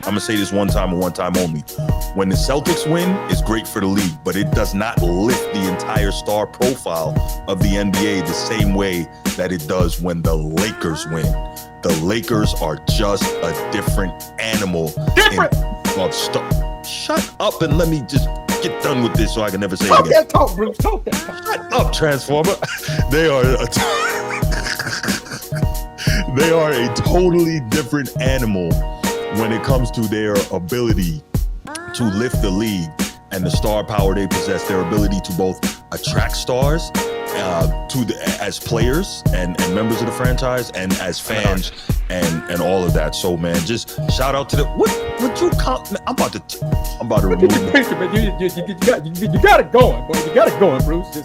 I'm going to say this one time and one time only. When the Celtics win, it's great for the league, but it does not lift the entire star profile of the NBA the same way that it does when the Lakers win. The Lakers are just a different animal. Shut up and let me just get done with this so I can never say it again. Talk, Bruce. Talk that. Shut up, Transformer. They are a totally different animal when it comes to their ability to lift the league and the star power they possess, their ability to both attract stars as players and members of the franchise and as fans and all of that. So man, just shout out to the what you call. I'm about to remove it. You got it going, boy. You got it going, Bruce.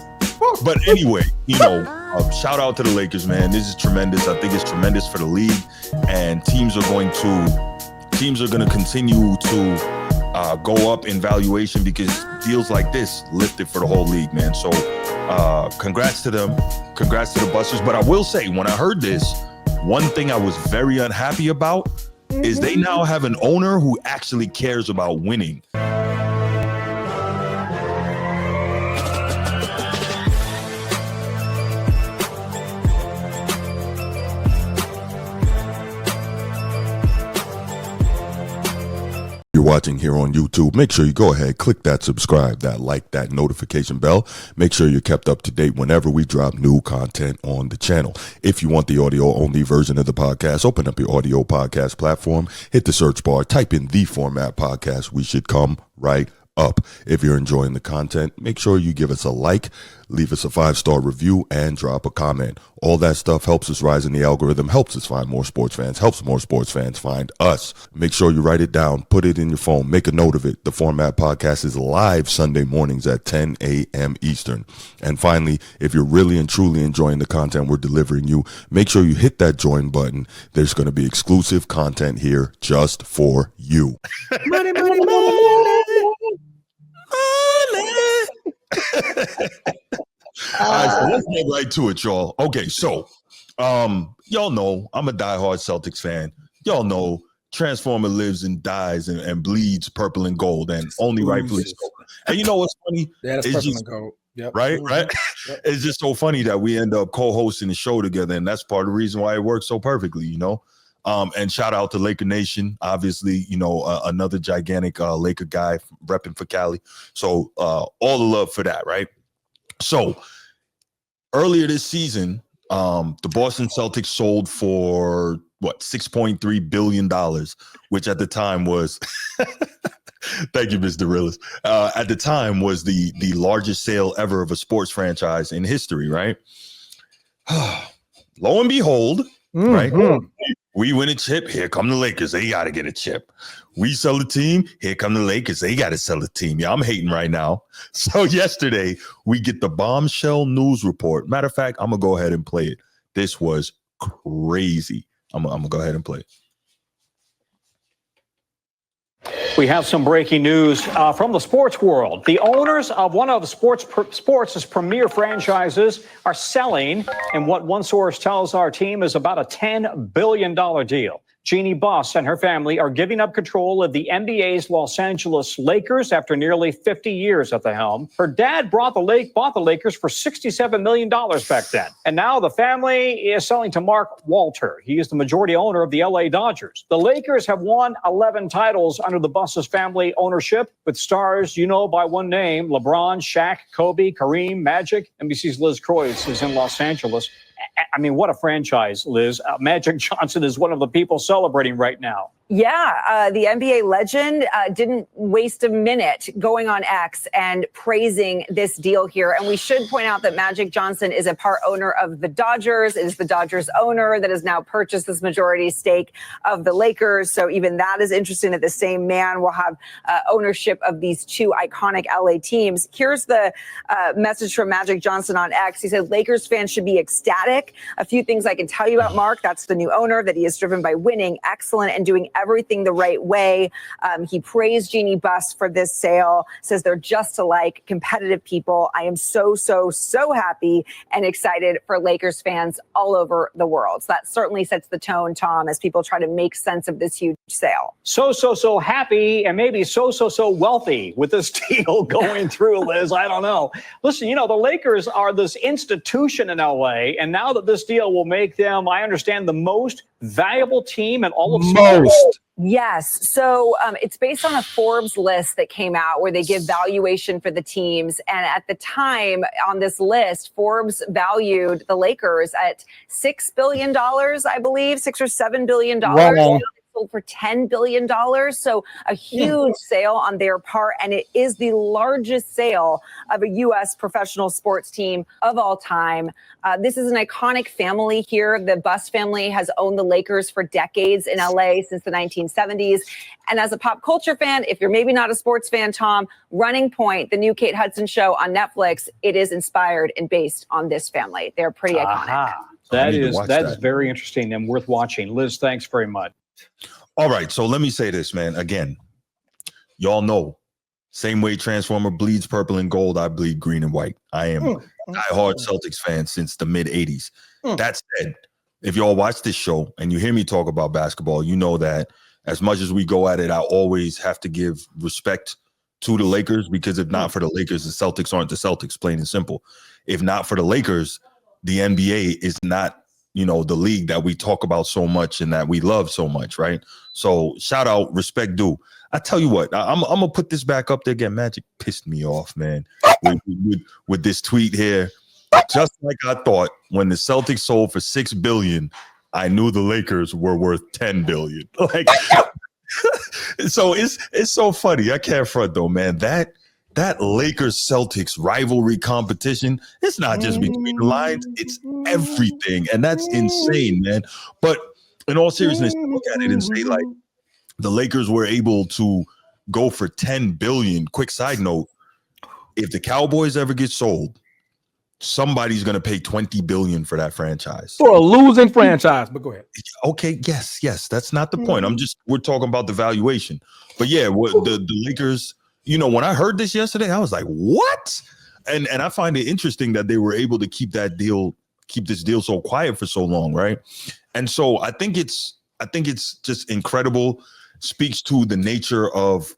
But anyway, shout out to the Lakers, man. This is tremendous. I think it's tremendous for the league, and teams are going to continue to go up in valuation because deals like this lift it for the whole league, man. So congrats to them. Congrats to the Busters. But I will say, when I heard this, one thing I was very unhappy about is they now have an owner who actually cares about winning. You're watching here on YouTube, make sure you go ahead, click that subscribe, that like, that notification bell. Make sure you're kept up to date whenever we drop new content on the channel. If you want the audio only version of the podcast, open up your audio podcast platform, hit the search bar, type in The Format Podcast. We should come right up. If you're enjoying the content, make sure you give us a like, leave us a 5-star review, and drop a comment. All that stuff helps us rise in the algorithm, helps us find more sports fans, helps more sports fans find us. Make sure you write it down, put it in your phone, make a note of it. The Format Podcast is live Sunday mornings at 10 a.m. Eastern. And finally, if you're really and truly enjoying the content we're delivering you, make sure you hit that join button. There's going to be exclusive content here just for you. Money, money, money. All right, so let's get right to it, y'all. Okay, so y'all know I'm a diehard Celtics fan. Y'all know Transformer lives and dies and bleeds purple and gold, and only rightfully so. And you know what's funny? Yeah, that's purple and gold. Yep. Right? Yep. It's just so funny that we end up co-hosting the show together, and that's part of the reason why it works so perfectly, And shout out to Laker Nation, obviously, another gigantic Laker guy repping for Cali. So all the love for that, right? So earlier this season, the Boston Celtics sold for $6.3 billion, which at the time was thank you, Mr. Rillis. At the time was the largest sale ever of a sports franchise in history, right? Lo and behold, right? We win a chip. Here come the Lakers. They got to get a chip. We sell a team. Here come the Lakers. They got to sell a team. Yeah, I'm hating right now. So yesterday, we get the bombshell news report. Matter of fact, I'm going to go ahead and play it. This was crazy. I'm going to go ahead and play it. We have some breaking news from the sports world. The owners of one of sports' premier franchises are selling in what one source tells our team is about a $10 billion deal. Jeannie Buss and her family are giving up control of the NBA's Los Angeles Lakers after nearly 50 years at the helm. Her dad bought the Lakers for $67 million back then. And now the family is selling to Mark Walter. He is the majority owner of the LA Dodgers. The Lakers have won 11 titles under the Buss family ownership, with stars you know by one name: LeBron, Shaq, Kobe, Kareem, Magic. NBC's Liz Croyce is in Los Angeles. I mean, what a franchise, Liz. Magic Johnson is one of the people celebrating right now. Yeah, the NBA legend didn't waste a minute going on X and praising this deal here. And we should point out that Magic Johnson is a part owner of the Dodgers. It is the Dodgers owner that has now purchased this majority stake of the Lakers. So even that is interesting, that the same man will have ownership of these two iconic LA teams. Here's the message from Magic Johnson on X. He said, Lakers fans should be ecstatic. A few things I can tell you about Mark. That's the new owner, that he is driven by winning, excellent, and doing everything the right way. He praised Jeannie Buss for this sale, says they're just alike, competitive people. I am so happy and excited for Lakers fans all over the world. So that certainly sets the tone, Tom, as people try to make sense of this huge sale. So happy and maybe so wealthy with this deal going through, Liz. I don't know. Listen, the Lakers are this institution in LA, and now that this deal will make them, I understand, the most valuable team in all of sports. Yes. So it's based on a Forbes list that came out where they give valuation for the teams. And at the time on this list, Forbes valued the Lakers at $6 billion, I believe, $6 or $7 billion. Wrong. Sold for $10 billion. So a huge sale on their part. And it is the largest sale of a U.S. professional sports team of all time. This is an iconic family here. The Buss family has owned the Lakers for decades in L.A. since the 1970s. And as a pop culture fan, if you're maybe not a sports fan, Tom, Running Point, the new Kate Hudson show on Netflix, it is inspired and based on this family. They're pretty iconic. That is very interesting and worth watching. Liz, thanks very much. All right, so let me say this, man. Again, y'all know, same way Transformer bleeds purple and gold, I bleed green and white. I am a diehard Celtics fan since the mid-'80s. That said, if y'all watch this show and you hear me talk about basketball, you know that as much as we go at it, I always have to give respect to the Lakers, because if not for the Lakers, the Celtics aren't the Celtics, plain and simple. If not for the Lakers, the NBA is not, the league that we talk about so much and that we love so much, right? So shout out, respect due. I tell you what, I'm gonna put this back up there again. Magic pissed me off, man, with this tweet here. Just like I thought, when the Celtics sold for $6 billion, I knew the Lakers were worth $10 billion. Like, so it's so funny. I can't front though, man. That Lakers-Celtics rivalry competition, it's not just between the lines, it's everything. And that's insane, man. But in all seriousness, look at it and say, like, the Lakers were able to go for $10 billion. Quick side note, if the Cowboys ever get sold, somebody's going to pay $20 billion for that franchise. For a losing franchise, but go ahead. Okay, yes, that's not the point. We're talking about the valuation. But yeah, the Lakers... when I heard this yesterday, I was like, what? And I find it interesting that they were able to keep this deal so quiet for so long, right? And so I think it's just incredible. Speaks to the nature of,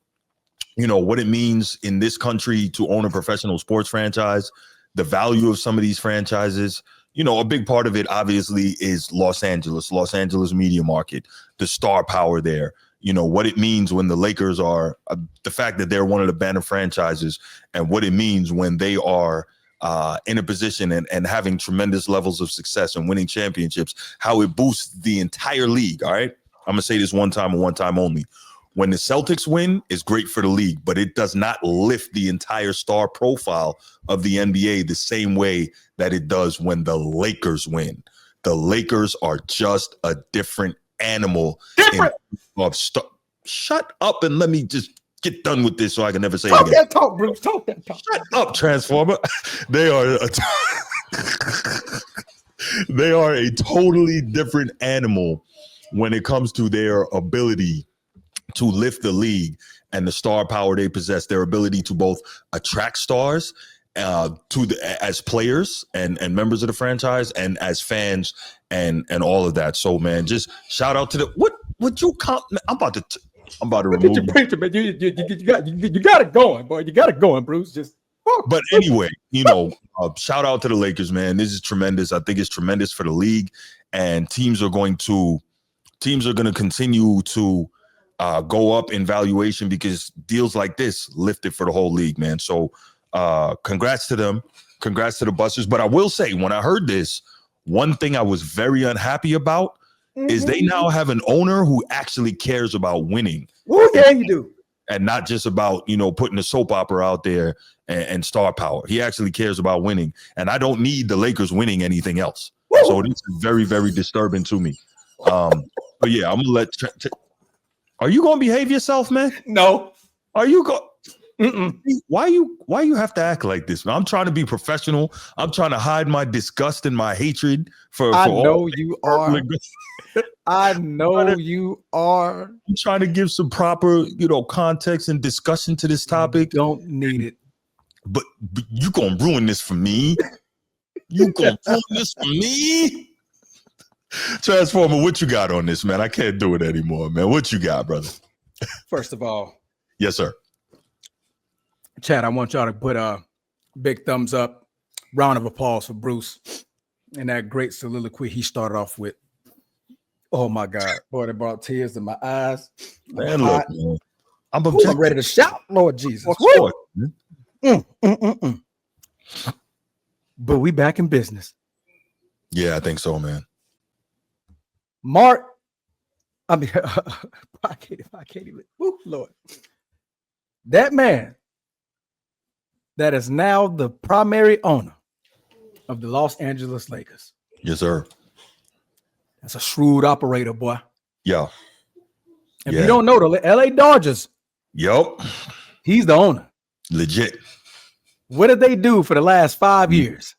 what it means in this country to own a professional sports franchise, the value of some of these franchises. A big part of it obviously is Los Angeles media market, the star power there. What it means when the Lakers are the fact that they're one of the banner franchises, and what it means when they are in a position and having tremendous levels of success and winning championships, how it boosts the entire league. All right. I'm going to say this one time and one time only. When the Celtics win, it's great for the league, but it does not lift the entire star profile of the NBA the same way that it does when the Lakers win. The Lakers are just a different animal. Shut up and let me just get done with this so I can never say it again. Talk, Bruce. Talk that talk. Shut up, Transformer. They are a totally different animal when it comes to their ability to lift the league and the star power they possess, their ability to both attract stars as players and members of the franchise, and as fans and all of that. So, man, just shout out to the I'm about to remove you preacher, man. You got it going, boy. You got it going, Bruce. But anyway, shout out to the Lakers, man. This is tremendous. I think it's tremendous for the league, and teams are going to continue to go up in valuation because deals like this lift it for the whole league, man. So congrats to them. Congrats to the Busters. But I will say, when I heard this, one thing I was very unhappy about is they now have an owner who actually cares about winning. Oh, yeah, you do. And not just about, putting a soap opera out there and star power. He actually cares about winning. And I don't need the Lakers winning anything else. Woo! So this is very, very disturbing to me. But yeah, I'm going to let... Are you going to behave yourself, man? No. Are you going... Why you have to act like this, man? I'm trying to be professional. I'm trying to hide my disgust and my hatred for I all know you are. I know you are. I'm trying to give some proper, context and discussion to this topic. Don't need it. But you gonna ruin this for me. You gonna ruin this for me. Transformer, what you got on this, man? I can't do it anymore, man. What you got, brother? First of all, yes, sir. Chad, I want y'all to put a big thumbs up, round of applause for Bruce and that great soliloquy he started off with. Oh my God, boy, that brought tears to my eyes. Man, look, man. I'm ready to shout, Lord Jesus. But we back in business. Yeah, I think so, man. Mark, I can't even. Woo, Lord. That man that is now the primary owner of the Los Angeles Lakers. Yes, sir. That's a shrewd operator, boy. Yeah. If you don't know, the LA Dodgers. Yep. He's the owner. Legit. What did they do for the last 5 years?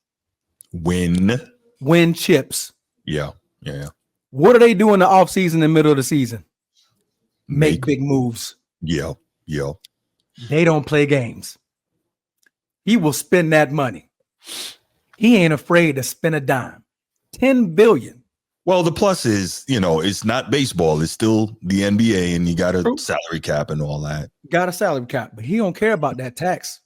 Win chips. Yeah. What do they do in the offseason in the middle of the season? Make big moves. Yeah. They don't play games. He will spend that money. He ain't afraid to spend a dime. $10 billion. Well, the plus is, it's not baseball. It's still the NBA, and you got a salary cap and all that. Got a salary cap, but he don't care about that tax.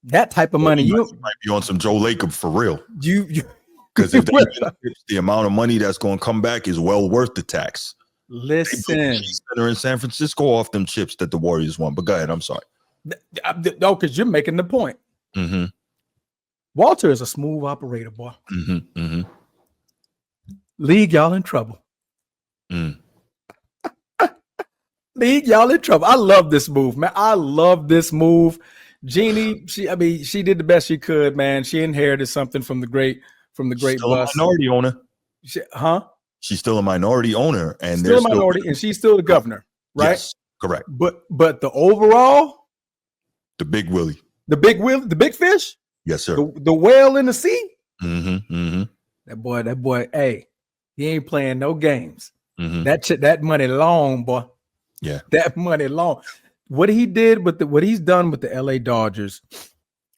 That type of money, you might be on some Joe Lacob for real. Because if the amount of money that's going to come back is well worth the tax. Listen, center in San Francisco off them chips that the Warriors won. But go ahead, I'm sorry. No, because you're making the point. Mm-hmm. Walter is a smooth operator, boy. Mm-hmm. League, y'all in trouble. League, y'all in trouble. I love this move, man. I love this move. Jeannie, she did the best she could, man. She inherited something from the great still bus. A minority owner. She's still a minority owner, and still a minority, and she's still the governor, right? Yes, correct. But the overall, the big Willie, the big fish. Yes, sir. The whale in the sea. Mm-hmm. That boy. Hey, he ain't playing no games. Mm-hmm. That money long, boy. Yeah, that money long. What he did what he's done with the LA Dodgers,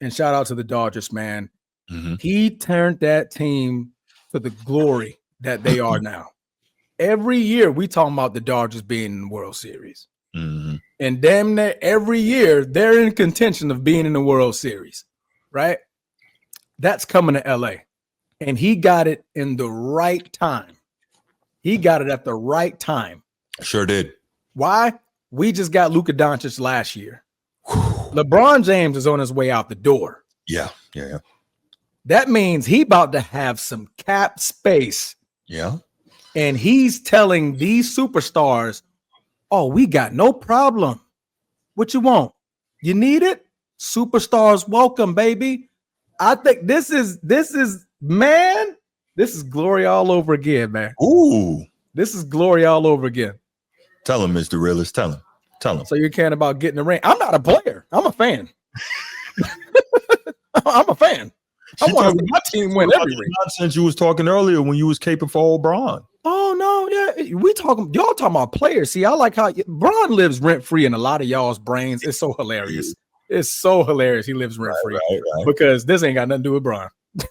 and shout out to the Dodgers, man. Mm-hmm. He turned that team to the glory that they are now. Every year we talking about the Dodgers being in the World Series. Mm-hmm. And damn near every year they're in contention of being in the World Series, right? That's coming to LA. And he got it in the right time. He got it at the right time. Sure did. Why? We just got Luka Doncic last year. LeBron James is on his way out the door. Yeah. That means he about to have some cap space. Yeah. And he's telling these superstars, oh, we got no problem. What you want? You need it? Superstars welcome, baby. I think this is man, this is glory all over again, man. Ooh. This is glory all over again. Tell him, Mr. Realist. Tell him. So you're caring about getting the ring. I'm not a player. I'm a fan. I'm a fan. I want to see my team win every ring. Nonsense you was talking earlier when you was caping for old Bron. Oh no, yeah, y'all talking about players. See, I like how Bron lives rent free in a lot of y'all's brains. It's so hilarious. It's so hilarious. He lives rent free right. because this ain't got nothing to do with Bron.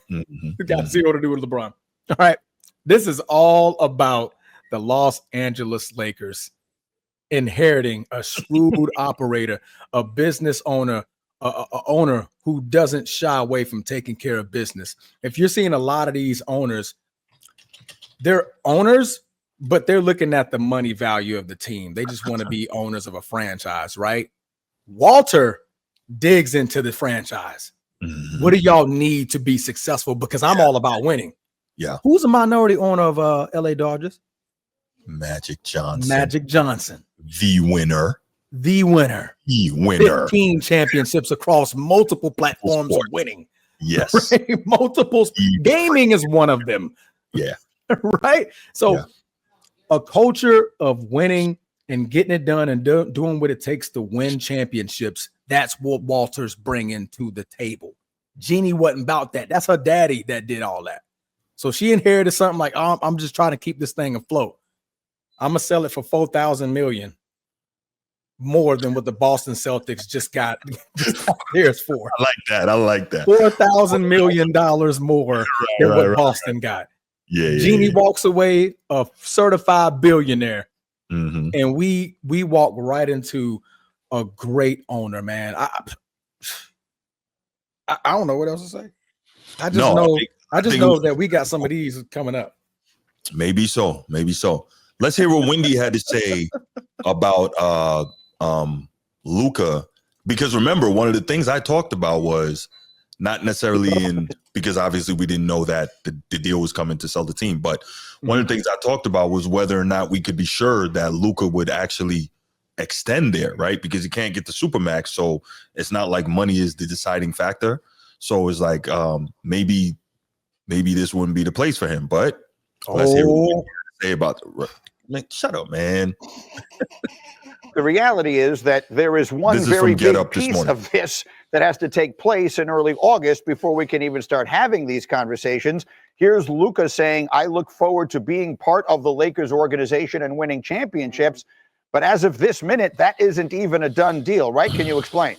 Mm-hmm. It got zero to do with LeBron. All right, this is all about the Los Angeles Lakers inheriting a shrewd operator, a business owner, a owner who doesn't shy away from taking care of business. If you're seeing a lot of these owners, they're owners, but they're looking at the money value of the team. They just want to be owners of a franchise, right? Walter digs into the franchise. Mm-hmm. What do y'all need to be successful? Because I'm all about winning. Yeah. Who's a minority owner of LA Dodgers? Magic Johnson. The winner. 15 championships across multiple platforms of winning. Yes. Right? Multiples. Gaming is one of them. Yeah. Right? So a culture of winning and getting it done and doing what it takes to win championships, that's what Walter's bringing to the table. Jeannie wasn't about that. That's her daddy that did all that. So she inherited something like, oh, I'm just trying to keep this thing afloat. I'm going to sell it for $4,000 million more than what the Boston Celtics just got theirs for. I like that. $4,000 million more than what Boston got. Jeannie walks away a certified billionaire. Mm-hmm. And we walk right into a great owner, man. I don't know what else to say. I just know that we got some of these coming up. Maybe so. Let's hear what Wendy had to say about Luka, because remember, one of the things I talked about was not necessarily because obviously we didn't know that the deal was coming to sell the team, but one of the things I talked about was whether or not we could be sure that Luka would actually extend there, right? Because he can't get the Supermax, so it's not like money is the deciding factor. So it's like maybe this wouldn't be the place for him. But let's hear what you say about man, shut up, man. The reality is that there is one very big piece of this that has to take place in early August before we can even start having these conversations. Here's Luka saying, I look forward to being part of the Lakers organization and winning championships. But as of this minute, that isn't even a done deal, right? Can you explain?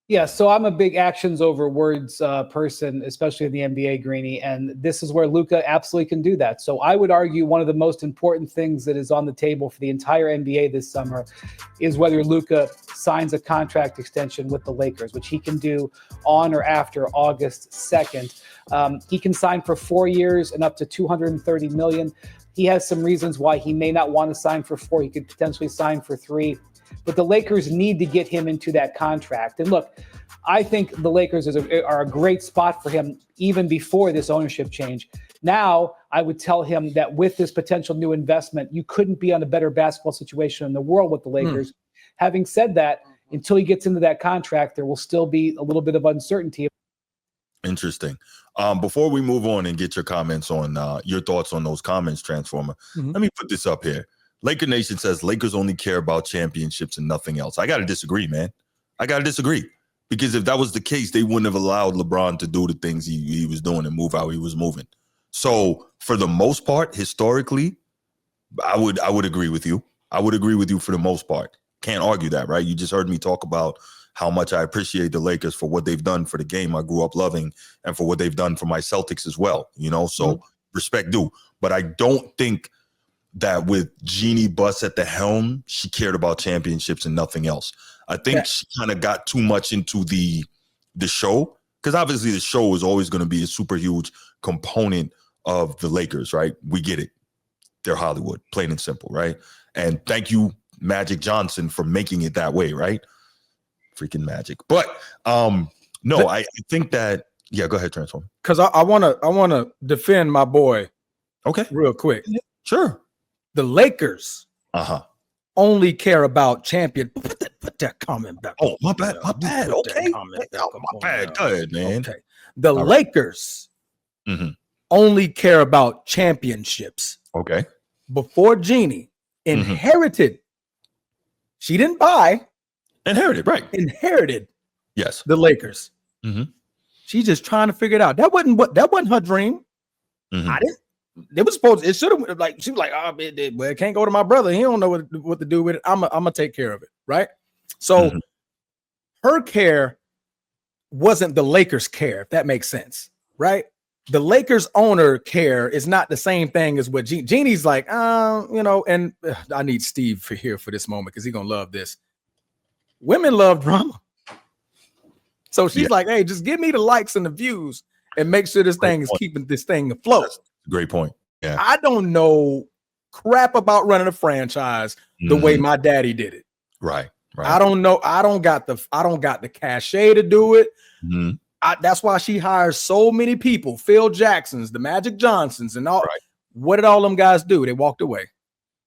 Yeah, so I'm a big actions over words person, especially in the NBA, Greeny, and this is where Luka absolutely can do that. So I would argue one of the most important things that is on the table for the entire NBA this summer is whether Luka signs a contract extension with the Lakers, which he can do on or after August 2nd. He can sign for 4 years and up to $230 million. He has some reasons why he may not want to sign for 4. He could potentially sign for 3. But the Lakers need to get him into that contract. And look, I think the Lakers are a great spot for him even before this ownership change. Now, I would tell him that with this potential new investment, you couldn't be on a better basketball situation in the world with the Lakers. Having said that, until he gets into that contract, there will still be a little bit of uncertainty. Interesting. Before we move on and get your comments on your thoughts on those comments, Transformer, let me put this up here. Laker Nation says Lakers only care about championships and nothing else. I got to disagree, man. Because if that was the case, they wouldn't have allowed LeBron to do the things he was doing and move how he was moving. So for the most part, historically, I would agree with you. I would agree with you for the most part. Can't argue that, right? You just heard me talk about how much I appreciate the Lakers for what they've done for the game I grew up loving and for what they've done for my Celtics as well, so respect due. But I don't think that with Jeannie Buss at the helm, she cared about championships and nothing else. I think she kind of got too much into the show, because obviously the show is always going to be a super huge component of the Lakers, right? We get it. They're Hollywood, plain and simple, right? And thank you, Magic Johnson, for making it that way, right? Freaking Magic. But no, I think that, yeah, go ahead, Transform. Because I wanna defend my boy. Okay. Real quick. Sure. The Lakers only care about champion. Put that comment back. Oh, my bad. Okay. My bad. Go ahead, man. Okay. The Lakers only care about championships. Okay. Before Jeannie inherited, she didn't buy. Inherited, right. Inherited. Yes. The Lakers. She's just trying to figure it out. That wasn't her dream. I didn't. It was supposed. It should have, like, she was like, oh, it can't go to my brother. He don't know what to do with it. I'm gonna take care of it, right? So her care wasn't the Lakers' care, if that makes sense, right? The Lakers owner care is not the same thing as what Jeannie's like, and I need Steve for this moment because he's gonna love this. Women love drama. So she's like, hey, just give me the likes and the views and make sure this thing is keeping this thing afloat. That's a great point. Yeah. I don't know crap about running a franchise the way my daddy did it. Right. I don't know. I don't got the cachet to do it. That's why she hires so many people, Phil Jacksons, the Magic Johnsons, and all. Right. What did all them guys do? They walked away.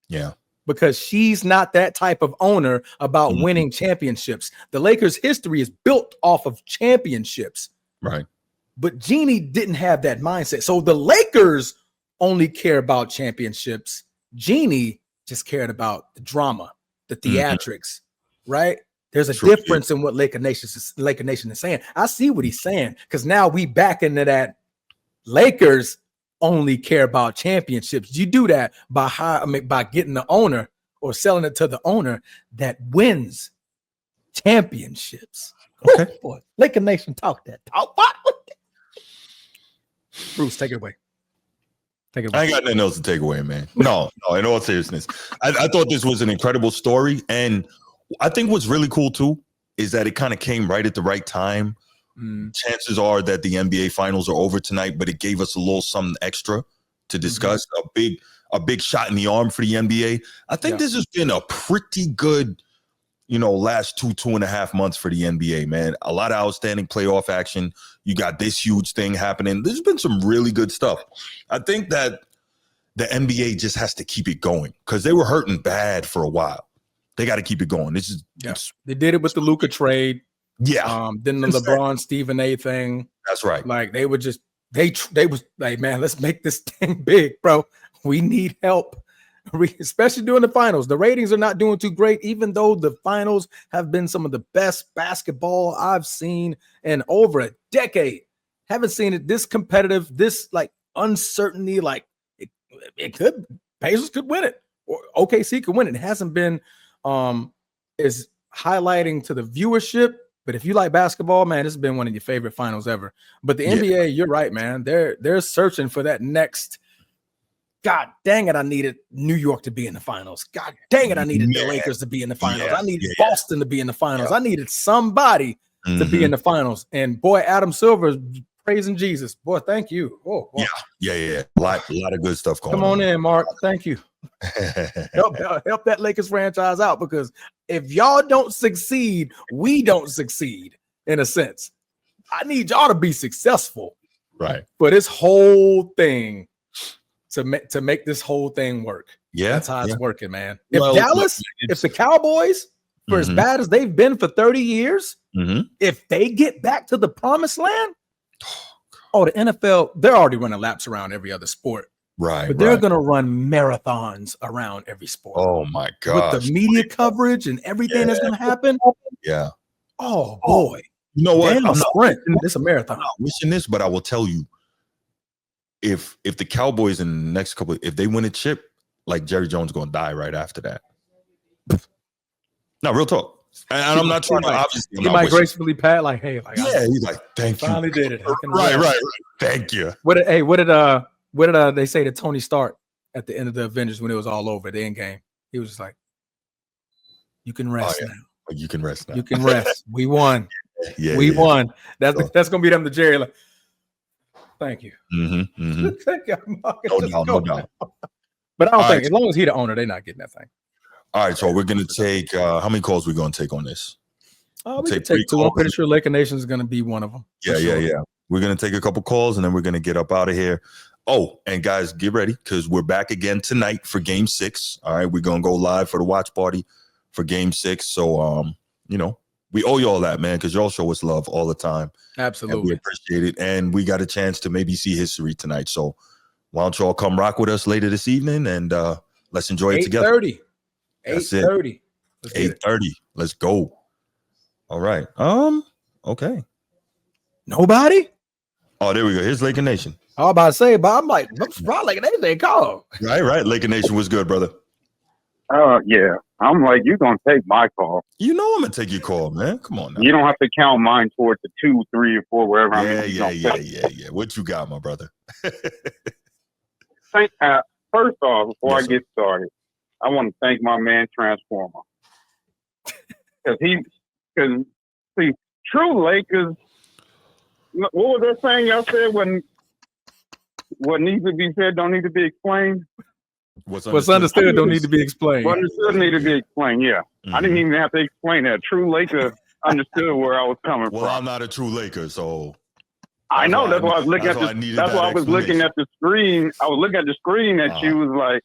Yeah. Because she's not that type of owner about winning championships. The Lakers' history is built off of championships. Right. But Jeannie didn't have that mindset. So the Lakers only care about championships. Jeannie just cared about the drama, the theatrics, right? There's a True, difference in what Laker Nation is saying. I see what he's saying, because now we back into that Lakers only care about championships. You do that by getting the owner or selling it to the owner that wins championships. Okay. Oh, boy, Laker Nation talk that talk. Bruce, take it away. Take it away. I ain't got nothing else to take away, man. No, in all seriousness, I thought this was an incredible story, and I think what's really cool too is that it kind of came right at the right time. Chances are that the NBA finals are over tonight, but it gave us a little something extra to discuss. A big shot in the arm for the NBA. I think this has been a pretty good, last 2.5 months for the NBA, man. A lot of outstanding playoff action. You got this huge thing happening. There's been some really good stuff. I think that the NBA just has to keep it going, because they were hurting bad for a while. They got to keep it going. They did it with the Luka trade. Yeah. Then the LeBron Stephen A thing. That's right. Like they was like, man, let's make this thing big, bro. We need help, especially during the finals. The ratings are not doing too great, even though the finals have been some of the best basketball I've seen in over a decade. Haven't seen it this competitive, this like uncertainty. Like it could, Pacers could win it, or OKC could win it. It hasn't been is highlighting to the viewership. But if you like basketball, man, this has been one of your favorite finals ever. But the NBA, you're right, man. They're searching for that next. God dang it, I needed New York to be in the finals. God dang it, I needed the Lakers to be in the finals. I needed Boston to be in the finals. I needed somebody to be in the finals. And boy, Adam Silver is praising Jesus. Boy, thank you. Oh, boy. Yeah. A lot of good stuff going on. Come on in, Mark. Thank you. help that Lakers franchise out, because if y'all don't succeed, we don't succeed in a sense. I need y'all to be successful, right? For this whole thing to make this whole thing work. Yeah, that's how it's working, man. If if the Cowboys, for as bad as they've been for 30 years, if they get back to the promised land, the NFL, they're already running laps around every other sport. Right. But they're going to run marathons around every sport. Oh, my God. With the media coverage and everything that's going to happen. Yeah. Oh, boy. You know what? I'm not sprint. It's a marathon. I'm not wishing this, but I will tell you, if the Cowboys in the next couple, if they win a chip, like Jerry Jones going to die right after that. No, real talk. And I'm not trying to, obviously. He might gracefully pat, like, hey. He's like, thank you. Finally did it. Right. Thank you. What did they say to Tony Stark at the end of the Avengers when it was all over, the end game? He was just like, you can rest now. You can rest now. You can rest. We won. We won. That's gonna be them to Jerry. Like, thank you. Thank you. No doubt. But I don't think as long as he's the owner, they're not getting that thing. All right, so we're gonna take how many calls we gonna take on this? We can take 2. I'm pretty sure Laker Nation is gonna be one of them. Yeah. We're gonna take a couple calls and then we're gonna get up out of here. Oh, and guys, get ready because we're back again tonight for Game 6. All right, we're gonna go live for the watch party for Game 6. So, we owe you all that, man, because y'all show us love all the time. Absolutely, and we appreciate it, and we got a chance to maybe see history tonight. So, why don't y'all come rock with us later this evening and let's enjoy it together. 8:30. 8:30. 8:30. Let's go. All right. Okay. Nobody? Oh, there we go. Here's Laker Nation. I was about to say, but I'm like, Laker Nation ain't called. Right. Laker Nation was good, brother. Yeah. I'm like, you're going to take my call. You know I'm going to take your call, man. Come on now. You don't have to count mine towards the 2, 3, or 4, wherever. Yeah. What you got, my brother? First off, before I get started, I want to thank my man Transformer. Because see, true Lakers, what was that saying y'all said when what needs to be said don't need to be explained? What's understood don't need to be explained. What understood need to be explained, yeah. I didn't even have to explain that. True Laker understood where I was coming from. Well, I'm not a true Laker, so I know that's why I was looking at the screen. I was looking at the screen that she was like,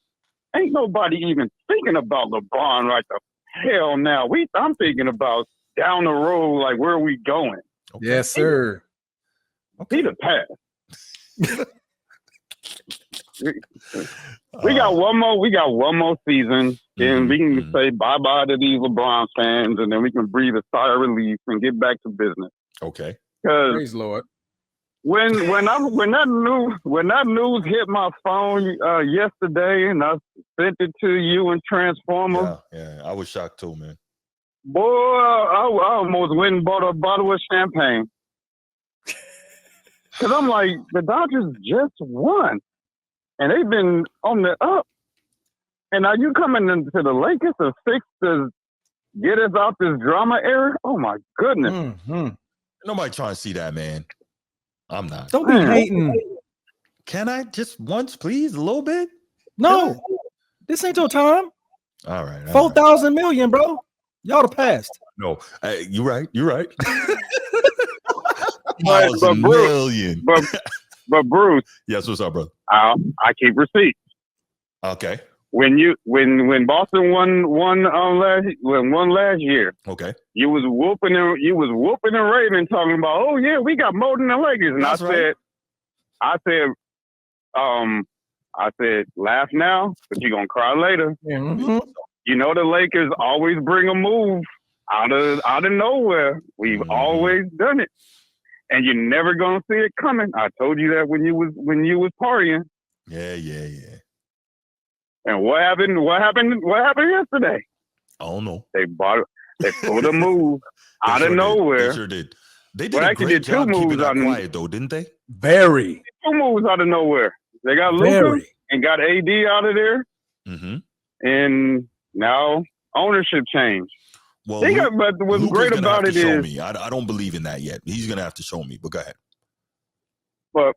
ain't nobody even thinking about LeBron right the hell now. I'm thinking about down the road, like where are we going? Okay. Yes, sir. He the pass. We got one more. We got one more season, and we can say bye bye to these LeBron fans, and then we can breathe a sigh of relief and get back to business. Okay. Praise Lord. When that news hit my phone yesterday, and I sent it to you and Transformer. Yeah, I was shocked too, man. Boy, I almost went and bought a bottle of champagne. Because I'm like, the Dodgers just won. And they've been on the up. And now you coming into the Lakers to fix to get us out this drama era? Oh, my goodness. Mm-hmm. Nobody trying to see that, man. I'm not. Don't be hating. Can I just once, please? A little bit? No. This ain't your time. All right. 4,000 million, bro. Y'all the past. No, you're right. You're right. But million. But Bruce. Yes, what's up, brother? I keep receipts. Okay. When Boston won last year, okay, you was whooping and raving, talking about, oh yeah, we got more than the Lakers, and that's right. I said, laugh now, but you're gonna cry later. Mm-hmm. You know the Lakers always bring a move out of nowhere. We've always done it, and you're never gonna see it coming. I told you that when you was partying. Yeah. And what happened? What happened yesterday? I don't know. They pulled a move out of nowhere. They sure did. They did a great job keeping that quiet, though, didn't they? Very. 2 moves out of nowhere. They got Luka and got AD out of there. Mm-hmm. And now ownership change. Well, but what's Luka's great about it is, me. I don't believe in that yet. He's gonna have to show me. But go ahead. But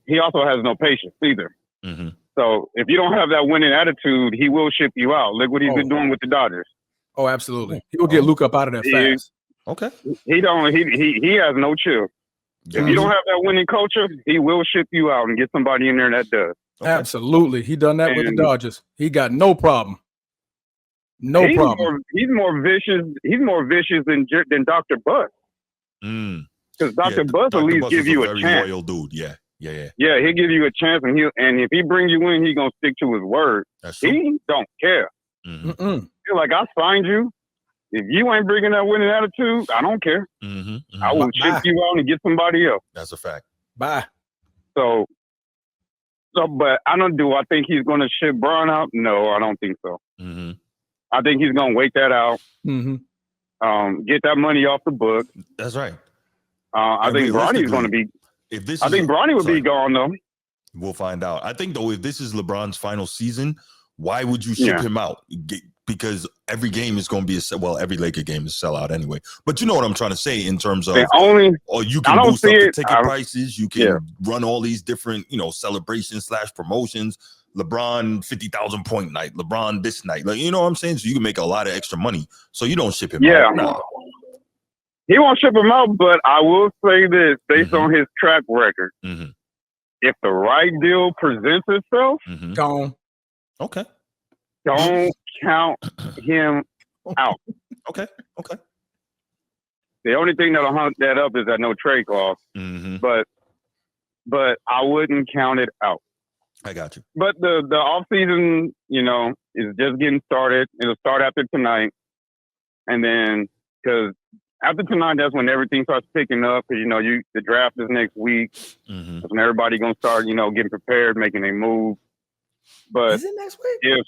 he also has no patience either. Mm-hmm. So if you don't have that winning attitude, he will ship you out. Look what he's been doing with the Dodgers. Oh, absolutely. He will get Luka up out of there fast. Okay. He has no chill. Yeah. If you don't have that winning culture, he will ship you out and get somebody in there that does. Okay. Absolutely. He done that with the Dodgers. He got no problem. He's more vicious. He's more vicious than Dr. Buss. Because Dr. Buss at least give you a chance. Loyal dude. Yeah, he'll give you a chance, and if he bring you in, he's gonna stick to his word. He don't care. Mm-hmm. Feel like I signed you. If you ain't bringing that winning attitude, I don't care. Mm-hmm. I will ship you out and get somebody else. That's a fact. Bye. So, but I think he's going to ship Braun out? No, I don't think so. Mm-hmm. I think he's going to wait that out. Mm-hmm. Get that money off the book. That's right. I think Bronny's going to be. I think Bronny would be gone though. We'll find out. I think though, if this is LeBron's final season, why would you ship him out? Because every game is going to be every Laker game is a sellout anyway. But you know what I'm trying to say in terms of, you can boost up the ticket prices. You can run all these different, celebrations / promotions. LeBron 50,000 point night. LeBron this night. Like, you know what I'm saying? So you can make a lot of extra money. So you don't ship him out. No. He won't ship him out, but I will say this based on his track record. Mm-hmm. If the right deal presents itself, gone. Okay. Don't count him out. Okay. The only thing that'll hunt that up is that no trade clause. Mm-hmm. But I wouldn't count it out. I got you. But the off season, is just getting started. It'll start after tonight, and then because after tonight, that's when everything starts picking up. Because the draft is next week. Mm-hmm. That's when everybody gonna start, getting prepared, making a move. But is it next week?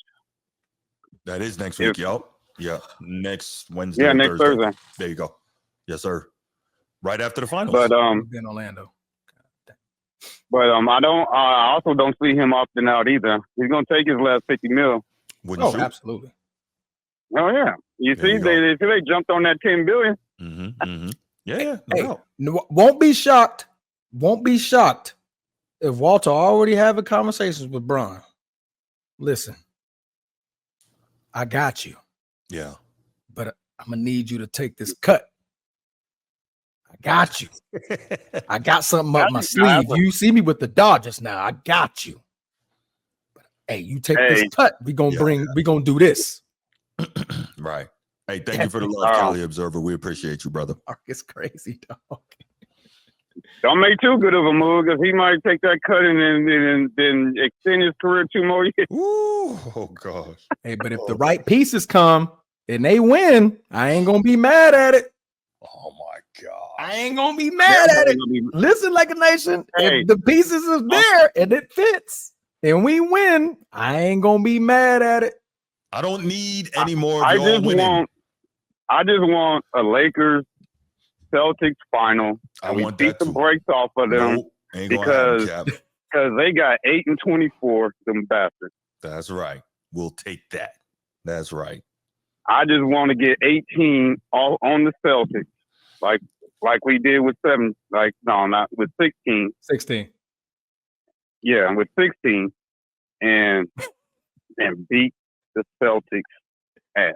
That is next week, Yeah, next Wednesday. Yeah, next Thursday. There you go. Yes, sir. Right after the finals. But in Orlando. But I also don't see him opting out either. He's gonna take his last $50 million. Wouldn't you? Absolutely. Oh yeah. You see, they jumped on that $10 billion. Mm-hmm. Mm-hmm. Yeah. Won't be shocked. Won't be shocked if Walter already having conversations with Bron. Listen, I got you. Yeah. But I'm gonna need you to take this cut. I got you. I got something up my sleeve. You see me with the Dodgers now. I got you. But hey, you take this cut. We gonna do this. Right. Hey, thank you for the love, Cali Observer. We appreciate you, brother. It's crazy, dog. Don't make too good of a move because he might take that cut and then extend his career 2 more years. Ooh, oh gosh. Hey, but if the right pieces come and they win, I ain't gonna be mad at it. Oh my god. I ain't gonna be mad at it. Listen, like a nation, if the pieces is there and it fits and we win, I ain't gonna be mad at it. I don't need any more of y'all winning. I just want a Lakers Celtics final. I want beat that the too. brakes off of them because they got 8-24, them bastards. That's right. We'll take that. That's right. I just want to get 18 all on the Celtics, like we did with 7. Like no, not with 16. 16. Yeah, with 16, and beat the Celtics ass.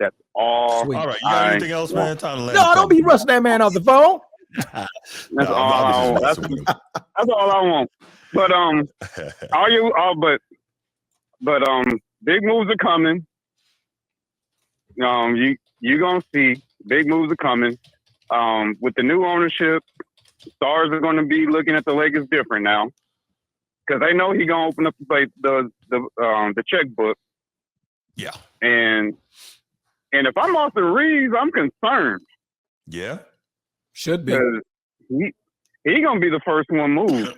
That's all. Sweet. All right, you got anything else, man? Time to let No, don't be rushing that man off the phone. That's all I want. That's all I want. But big moves are coming. You gonna see big moves are coming. With the new ownership, stars are going to be looking at the Lakers different now because they know he's gonna open up the checkbook. Yeah. And if I'm Austin Reeves, I'm concerned. Yeah. Should be. He gonna be the first one moved.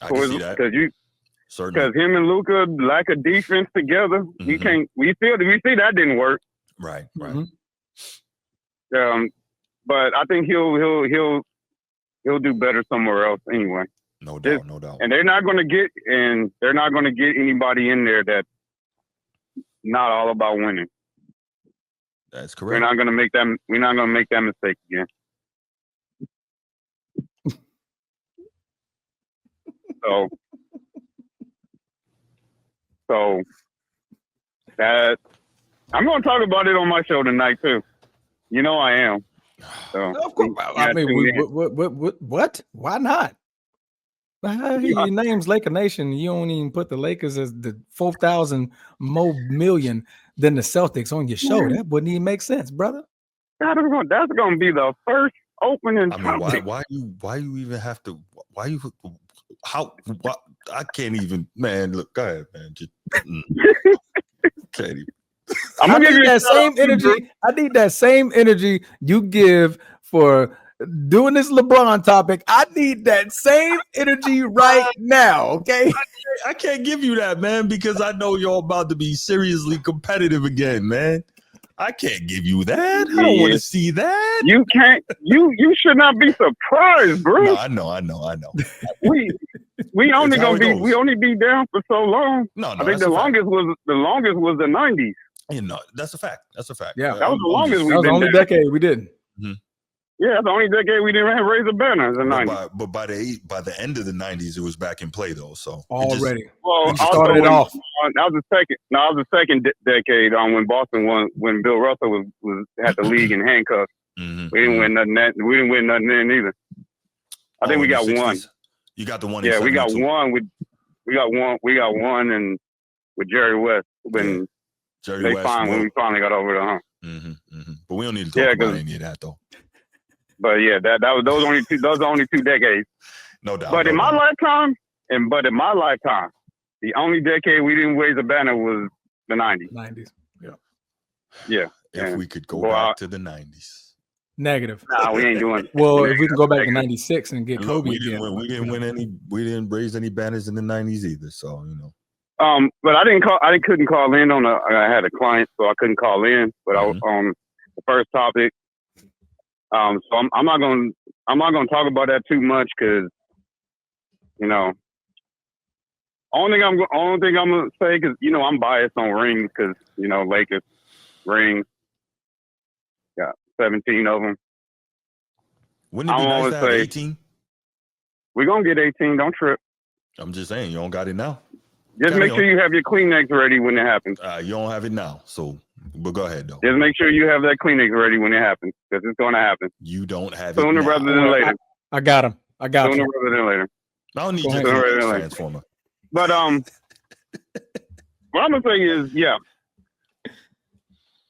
I can see that. Because him and Luka lack of defense together. Mm-hmm. We can't. We see that didn't work. Right. Mm-hmm. But I think he'll do better somewhere else anyway. No doubt. And they're not going to get anybody in there that's not all about winning. That's correct. We're not going to make that mistake again. So that I'm going to talk about it on my show tonight too. You know I am. So of course. I mean, what? Why not? Your name's Laker Nation. You don't even put the Lakers as the 4,000 more million than the Celtics on your show. That wouldn't even make sense, brother. That's going to be the first opening. I mean, why you even have to? I can't even. Man, look, go ahead, man. Just can't even. I need that same energy. I need that same energy you give for doing this LeBron topic. I need that same energy right now. Okay, I can't give you that, man, because I know you're about to be seriously competitive again, man. I can't give you that. I don't want to see that. You can't. You should not be surprised, bro. No, I know. We only be down for so long. No, I think the longest was the 90s. You know, that's a fact. Yeah, that was the longest. That was the only decade we didn't. Mm-hmm. Yeah, that's the only decade we didn't have raise a banner. The 90s. But by the end of the 90s, it was back in play though. So already, we started it off. That was the second decade when Boston when Bill Russell had the league in handcuffs. Mm-hmm. We didn't win nothing. We didn't win nothing then either. I think we got one. You got the one. Yeah, we got one and with Jerry West when. Jerry West, when we finally got over the hump. Mm-hmm, mm-hmm. But we don't need to talk about any of that though. But yeah, that was those only two decades. No doubt. But in my lifetime, the only decade we didn't raise a banner was the 90s. 90s. Yeah. If we could go back to the 90s. Negative. Nah, we ain't doing. Well, if we can go back to 96 and get Kobe again. We didn't raise any banners in the 90s either. So but I couldn't call in I had a client, so I couldn't call in. But the first topic. So I'm not gonna talk about that too much because, only thing I'm gonna say because I'm biased on rings because Lakers rings, got 17 of them. Wouldn't it be nice to have 18? We're gonna get 18. Don't trip. I'm just saying you don't got it now. Just make sure you have your Kleenex ready when it happens. You don't have it now, but go ahead though. Just make sure you have that Kleenex ready when it happens, because it's going to happen. You don't have sooner it rather than later. I got him. Sooner rather than later. I don't need your transformer. But what I'm gonna say is, yeah.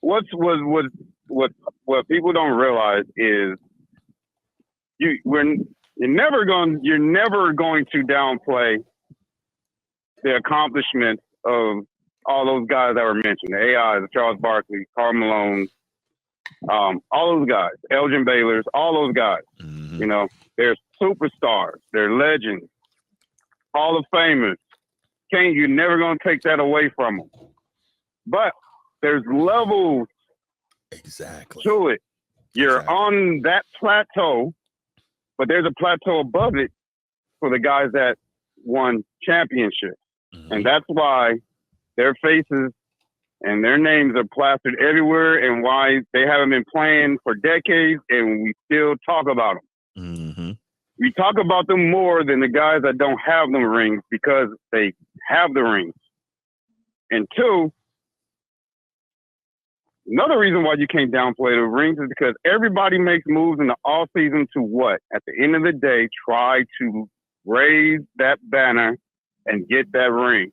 What people don't realize is you're never going to downplay the accomplishments of all those guys that were mentioned. The AIs, the Charles Barkley, Karl Malone, all those guys, Elgin Baylor's, all those guys. Mm-hmm. You know, they're superstars, they're legends, Hall of Famers. You're never going to take that away from them. But there's levels to it. You're on that plateau, but there's a plateau above it for the guys that won championships. Mm-hmm. And that's why their faces and their names are plastered everywhere, and why they haven't been playing for decades, and we still talk about them. Mm-hmm. We talk about them more than the guys that don't have them rings because they have the rings. And two, another reason why you can't downplay the rings is because everybody makes moves in the off season to what? At the end of the day, try to raise that banner and get that ring.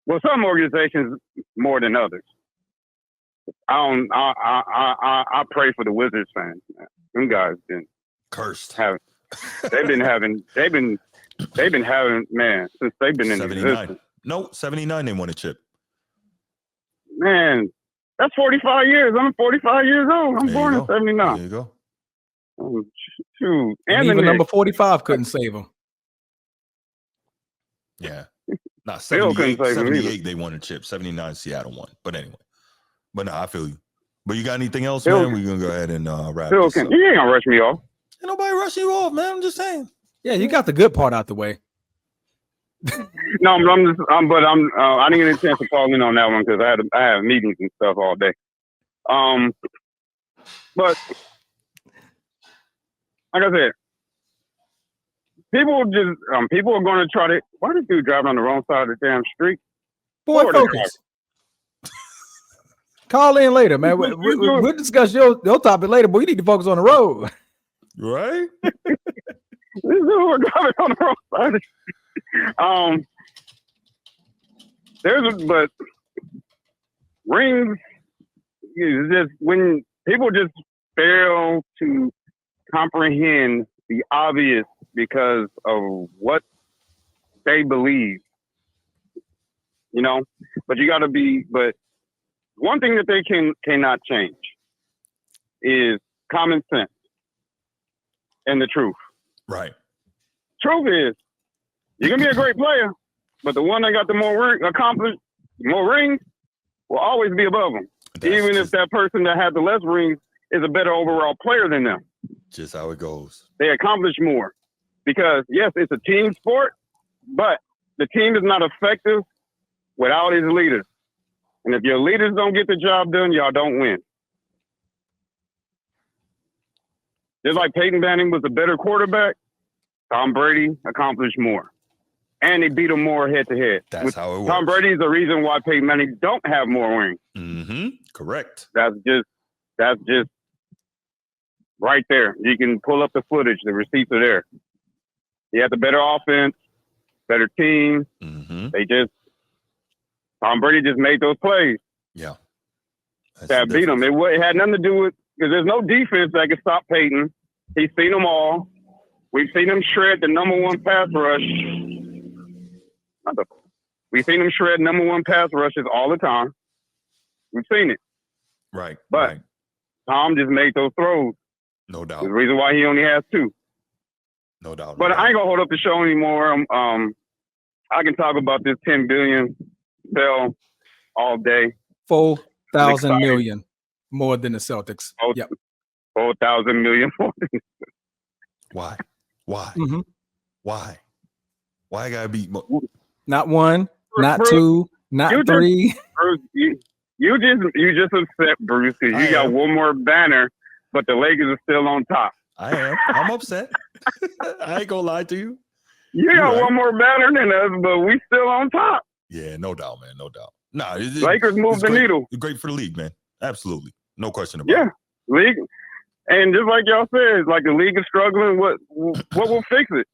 Well, some organizations more than others. I pray for the Wizards fans. Man. Them guys been cursed. They've been having man since they've been in 79. No, 79 they won a chip. Man, that's 45 years. I'm 45 years old. I'm born in 79. There you go. Oh, shoot. And even number 45 couldn't save them. Yeah. Nah, 78 they won a chip. 79 Seattle won. But anyway. But no, I feel you. But you got anything else, man? We're going to go ahead and wrap this up. You ain't going to rush me off. Ain't nobody rushing you off, man. I'm just saying. Yeah, you got the good part out the way. No, I didn't get a chance to call in on that one because I have meetings and stuff all day. But like I said, people are going to try to. Why this dude driving on the wrong side of the damn street? Boy, focus. Call in later, man. We'll discuss your topic later, but you need to focus on the road. Right? This is we're driving on the wrong side of the street. But rings is just when people just fail to comprehend the obvious because of what they believe, you know. But you got to be. But one thing that they cannot change is common sense and the truth. Right. Truth is, you can be a great player, but the one that got the more rings will always be above them. Even if that person that had the less rings is a better overall player than them. Just how it goes. They accomplish more. Because, yes, it's a team sport, but the team is not effective without its leaders. And if your leaders don't get the job done, y'all don't win. Just like Peyton Manning was a better quarterback, Tom Brady accomplished more. And they beat him more head-to-head. That's how it works. Tom Brady is the reason why Peyton Manning don't have more rings. Mm-hmm. Correct. That's just right there. You can pull up the footage. The receipts are there. He had the better offense, better team. Mm-hmm. Tom Brady just made those plays. Yeah. That beat him. It had nothing to do with, because there's no defense that can stop Peyton. He's seen them all. We've seen him shred the number one pass rush. We've seen him shred number one pass rushes all the time. We've seen it. Right. But Tom just made those throws. No doubt. There's a reason why he only has 2. No doubt. But I ain't going to hold up the show anymore. I can talk about this 10 billion sell all day. 4,000 million more than the Celtics. 4,000 million more. Why? Mm-hmm. Why I gotta be not 1, not Bruce, 2, not 3? Bruce, you just upset, Bruce, because you got one more banner, but the Lakers are still on top. I am. I'm upset. I ain't gonna lie to you. You got one more banner than us, but we still on top. Yeah, no doubt, man. No doubt. Nah, Lakers move the needle. It's great for the league, man. Absolutely. No question about it. Yeah, league. And just like y'all said, like the league is struggling. What will fix it?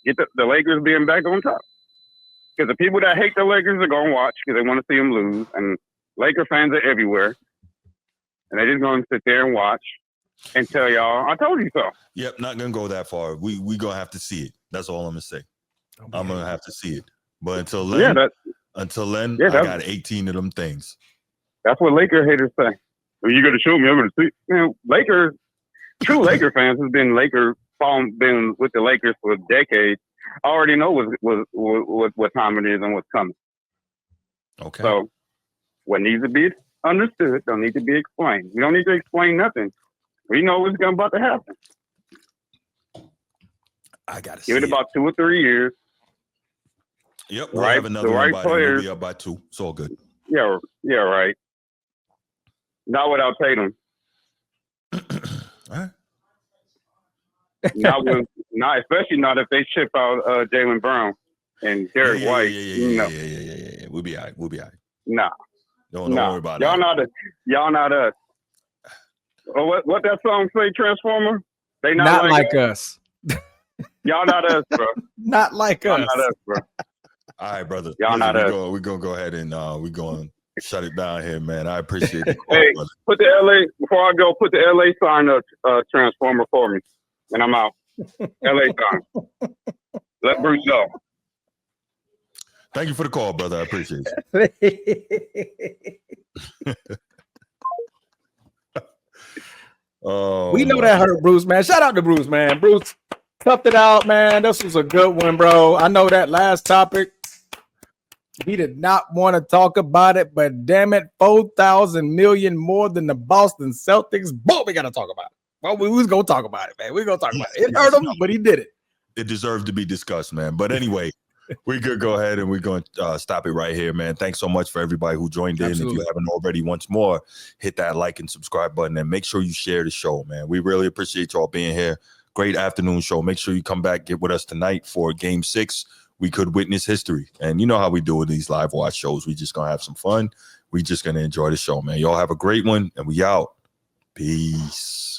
Get the Lakers being back on top. Because the people that hate the Lakers are going to watch because they want to see them lose. And Laker fans are everywhere. And they're just going to sit there and watch. and tell y'all, I told you so. Yep, not gonna go that far. We gonna have to see it. That's all I'm gonna say. I'm gonna have to see it. But until then, I got 18 of them things. That's what Laker haters say. Well, you gotta show me. I'm gonna see. Man, true Laker fans has been been with the Lakers for decades. I already know what time it is and what's coming. Okay. So what needs to be understood don't need to be explained. You don't need to explain nothing. We know what's about to happen. I gotta give it about 2 or 3 years. Yep, we'll have another one by then. We'll be up by 2. It's all good. Yeah, right. Not without Tatum. All right. Not especially not if they ship out Jaylen Brown and Derek White. Yeah. We'll be all right. Nah. Don't worry about y'all that. Y'all not us. Oh, what that song say, Transformer? They not like us. Y'all not us, bro. Not like us. Not us, bro. All right, brother. Y'all not us. We're gonna go ahead and we're going to shut it down here, man. I appreciate it. Hey, put the LA before I go. Put the LA sign up, Transformer for me, and I'm out. LA sign. Let Bruce know. Thank you for the call, brother. I appreciate it. We know that hurt Bruce, man. Shout out to Bruce, man. Bruce toughed it out, man. This was a good one, bro. I know that last topic, he did not want to talk about it, but damn it, 4,000 million more than the Boston Celtics. Boy, we got to talk about it. Well, we was going to talk about it, man. We're going to talk about it. It hurt him, but he did it. It deserved to be discussed, man. But anyway, we could go ahead and we're going to stop it right here, man. Thanks so much for everybody who joined in. Absolutely. If you haven't already, once more, hit that like and subscribe button and make sure you share the show, man. We really appreciate y'all being here. Great afternoon show. Make sure you come back, get with us tonight for Game 6. We could witness history. And you know how we do with these live watch shows. We just going to have some fun. We just going to enjoy the show, man. Y'all have a great one, and we out. Peace.